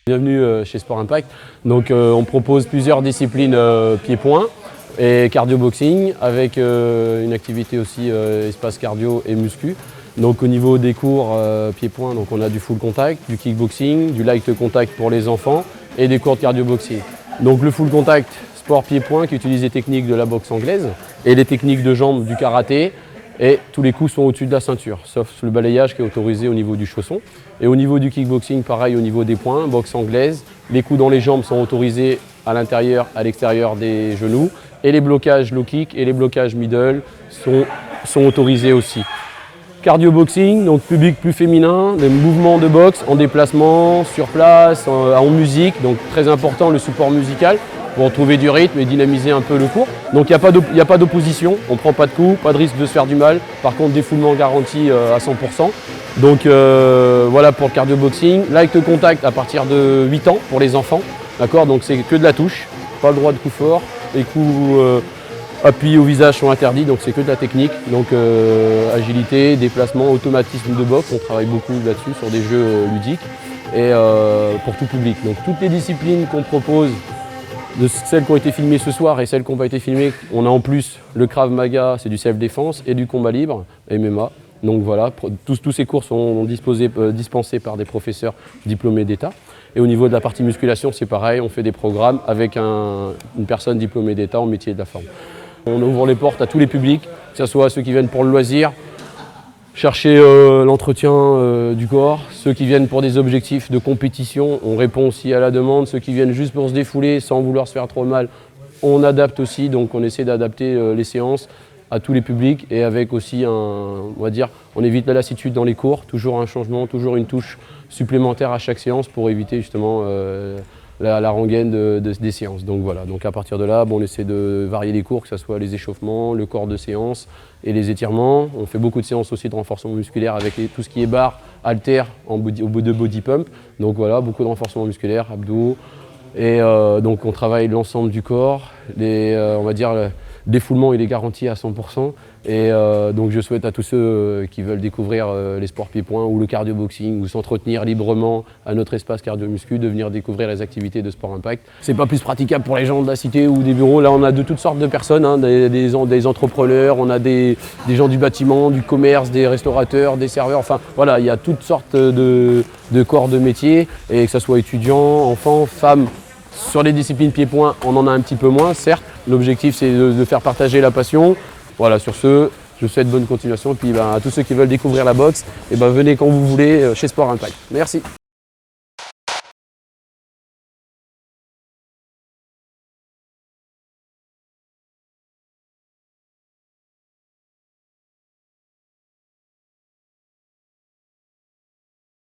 Bienvenue chez Sport Impact. Donc on propose plusieurs disciplines pieds-poings et cardio-boxing avec une activité aussi espace cardio et muscu. Donc au niveau des cours pieds-poings, donc on a du full contact, du kickboxing, du light contact pour les enfants et des cours de cardio-boxing. Donc le full contact, sport pieds-poings qui utilise les techniques de la boxe anglaise et les techniques de jambes du karaté. Et tous les coups sont au-dessus de la ceinture, sauf le balayage qui est autorisé au niveau du chausson. Et au niveau du kickboxing, pareil au niveau des poings, boxe anglaise. Les coups dans les jambes sont autorisés à l'intérieur, à l'extérieur des genoux. Et les blocages low kick et les blocages middle sont autorisés aussi. Cardio boxing, donc public plus féminin, des mouvements de boxe en déplacement, sur place, en musique. Donc très important le support musical pour trouver du rythme et dynamiser un peu le cours. Donc il n'y a pas d'opposition, on ne prend pas de coups, pas de risque de se faire du mal. Par contre, défoulement garanti à 100%. Donc voilà pour le cardio boxing. Light contact à partir de 8 ans pour les enfants. D'accord, donc c'est que de la touche, pas le droit de coup fort. Les coups appuyés au visage sont interdits, donc c'est que de la technique. Donc agilité, déplacement, automatisme de boxe, on travaille beaucoup là-dessus sur des jeux ludiques et pour tout public. Donc toutes les disciplines qu'on propose, de celles qui ont été filmées ce soir et celles qui n'ont pas été filmées, on a en plus le Krav Maga, c'est du self-défense, et du combat libre, MMA. Donc voilà, tous ces cours sont dispensés par des professeurs diplômés d'État. Et au niveau de la partie musculation, c'est pareil, on fait des programmes avec une personne diplômée d'État en métier de la forme. On ouvre les portes à tous les publics, que ce soit ceux qui viennent pour le loisir, chercher l'entretien du corps, ceux qui viennent pour des objectifs de compétition, on répond aussi à la demande, ceux qui viennent juste pour se défouler sans vouloir se faire trop mal, on adapte aussi, donc on essaie d'adapter les séances à tous les publics et avec aussi on va dire, on évite la lassitude dans les cours, toujours un changement, toujours une touche supplémentaire à chaque séance pour éviter justement la rengaine des séances. Donc voilà, donc à partir de là, on essaie de varier les cours, que ce soit les échauffements, le corps de séance et les étirements. On fait beaucoup de séances aussi de renforcement musculaire avec tout ce qui est barre, haltère au bout de body pump. Donc voilà, beaucoup de renforcement musculaire, abdos. Et donc on travaille l'ensemble du corps, on va dire le défoulement il est garanti à 100%. Et donc je souhaite à tous ceux qui veulent découvrir les sports pieds-poings ou le cardio-boxing ou s'entretenir librement à notre espace cardio-muscu, de venir découvrir les activités de Sport Impact. C'est pas plus praticable pour les gens de la cité ou des bureaux. Là on a de toutes sortes de personnes, hein, des entrepreneurs, on a des gens du bâtiment, du commerce, des restaurateurs, des serveurs. Enfin voilà, il y a toutes sortes de corps de métier, et que ce soit étudiants, enfants, femmes. Sur les disciplines pieds-poings, on en a un petit peu moins, certes. L'objectif c'est de faire partager la passion. Voilà, sur ce, je vous souhaite bonne continuation. Et puis à tous ceux qui veulent découvrir la boxe, venez quand vous voulez chez Sport Impact. Merci.